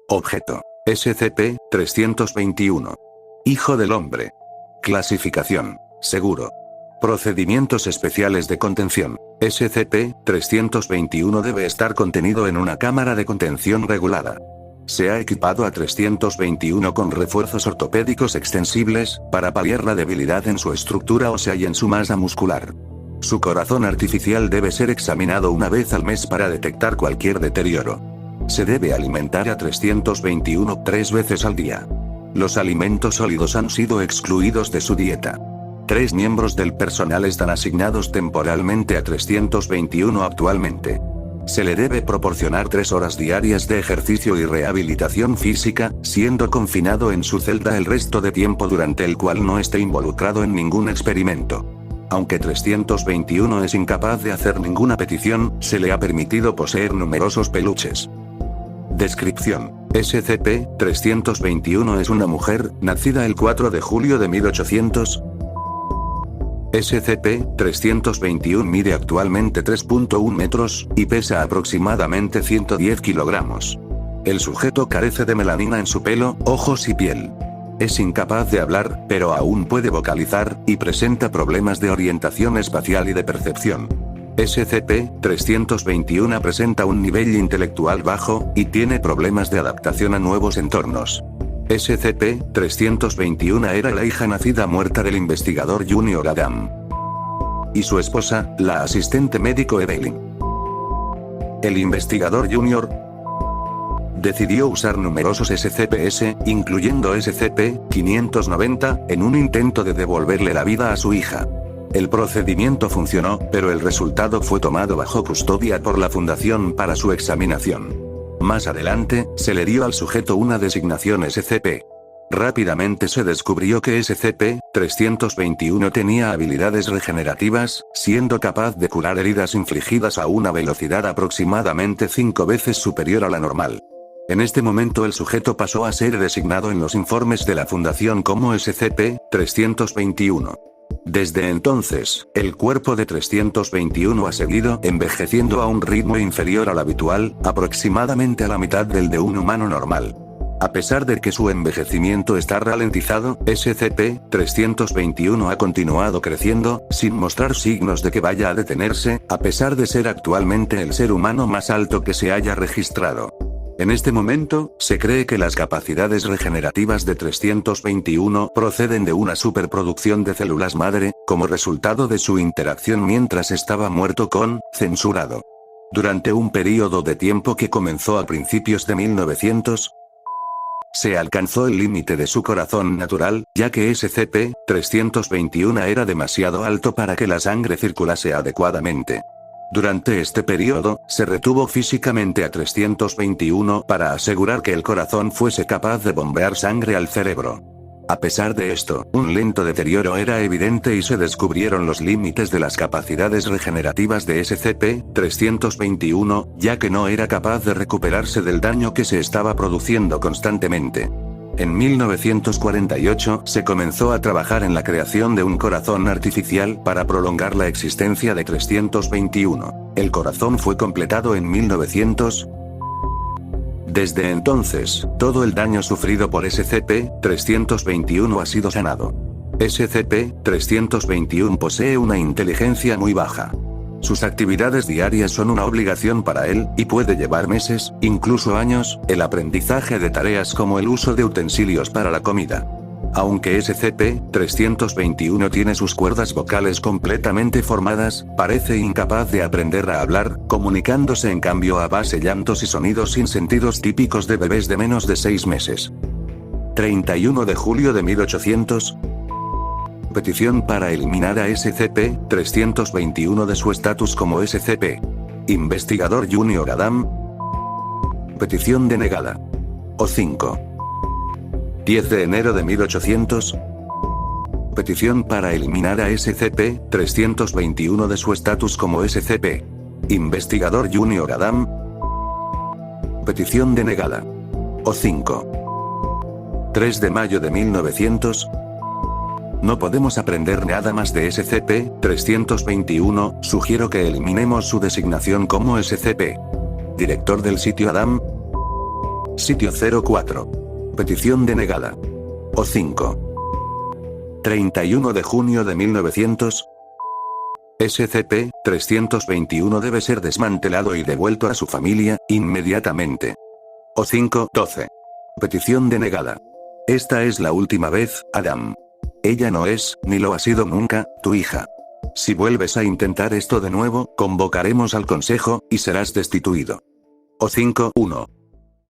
Objeto. SCP-321. Hijo del hombre. Clasificación. Seguro. Procedimientos especiales de contención. SCP-321 debe estar contenido en una cámara de contención regulada. Se ha equipado a 321 con refuerzos ortopédicos extensibles, para paliar la debilidad en su estructura ósea y en su masa muscular. Su corazón artificial debe ser examinado una vez al mes para detectar cualquier deterioro. Se debe alimentar a 321 3 veces al día. Los alimentos sólidos han sido excluidos de su dieta. 3 miembros del personal están asignados temporalmente a 321 actualmente. Se le debe proporcionar 3 horas diarias de ejercicio y rehabilitación física, siendo confinado en su celda el resto de tiempo durante el cual no esté involucrado en ningún experimento. Aunque 321 es incapaz de hacer ninguna petición, se le ha permitido poseer numerosos peluches. Descripción. SCP-321 es una mujer, nacida el 4 de julio de 1800. SCP-321 mide actualmente 3.1 metros, y pesa aproximadamente 110 kilogramos. El sujeto carece de melanina en su pelo, ojos y piel. Es incapaz de hablar, pero aún puede vocalizar, y presenta problemas de orientación espacial y de percepción. SCP-321 presenta un nivel intelectual bajo, y tiene problemas de adaptación a nuevos entornos. SCP-321 era la hija nacida muerta del investigador Junior Adam y su esposa, la asistente médico Evelyn. El investigador Junior decidió usar numerosos SCPs, incluyendo SCP-590, en un intento de devolverle la vida a su hija. El procedimiento funcionó, pero el resultado fue tomado bajo custodia por la Fundación para su examinación. Más adelante, se le dio al sujeto una designación SCP. Rápidamente se descubrió que SCP-321 tenía habilidades regenerativas, siendo capaz de curar heridas infligidas a una velocidad aproximadamente 5 veces superior a la normal. En este momento el sujeto pasó a ser designado en los informes de la Fundación como SCP-321. Desde entonces, el cuerpo de 321 ha seguido envejeciendo a un ritmo inferior al habitual, aproximadamente a la mitad del de un humano normal. A pesar de que su envejecimiento está ralentizado, SCP-321 ha continuado creciendo, sin mostrar signos de que vaya a detenerse, a pesar de ser actualmente el ser humano más alto que se haya registrado. En este momento, se cree que las capacidades regenerativas de 321 proceden de una superproducción de células madre, como resultado de su interacción mientras estaba muerto con censurado. Durante un período de tiempo que comenzó a principios de 1900, se alcanzó el límite de su corazón natural, ya que SCP-321 era demasiado alto para que la sangre circulase adecuadamente. Durante este periodo, se retuvo físicamente a 321 para asegurar que el corazón fuese capaz de bombear sangre al cerebro. A pesar de esto, un lento deterioro era evidente y se descubrieron los límites de las capacidades regenerativas de SCP-321, ya que no era capaz de recuperarse del daño que se estaba produciendo constantemente. En 1948 se comenzó a trabajar en la creación de un corazón artificial para prolongar la existencia de 321. El corazón fue completado en 1900. Desde entonces, todo el daño sufrido por SCP-321 ha sido sanado. SCP-321 posee una inteligencia muy baja. Sus actividades diarias son una obligación para él, y puede llevar meses, incluso años, el aprendizaje de tareas como el uso de utensilios para la comida. Aunque SCP-321 tiene sus cuerdas vocales completamente formadas, parece incapaz de aprender a hablar, comunicándose en cambio a base de llantos y sonidos sin sentidos típicos de bebés de menos de 6 meses. 31 de julio de 1800. Petición para eliminar a SCP-321 de su estatus como SCP. Investigador Junior Adam. Petición denegada. O5. 10 de enero de 1800. Petición para eliminar a SCP-321 de su estatus como SCP. Investigador Junior Adam. Petición denegada. O5. 3 de mayo de 1900. No podemos aprender nada más de SCP-321, sugiero que eliminemos su designación como SCP. Director del sitio Adam. Sitio 04. Petición denegada. O5. 31 de junio de 1900. SCP-321 debe ser desmantelado y devuelto a su familia, inmediatamente. O5-12. Petición denegada. Esta es la última vez, Adam. Ella no es, ni lo ha sido nunca, tu hija. Si vuelves a intentar esto de nuevo, convocaremos al consejo, y serás destituido. O5-1.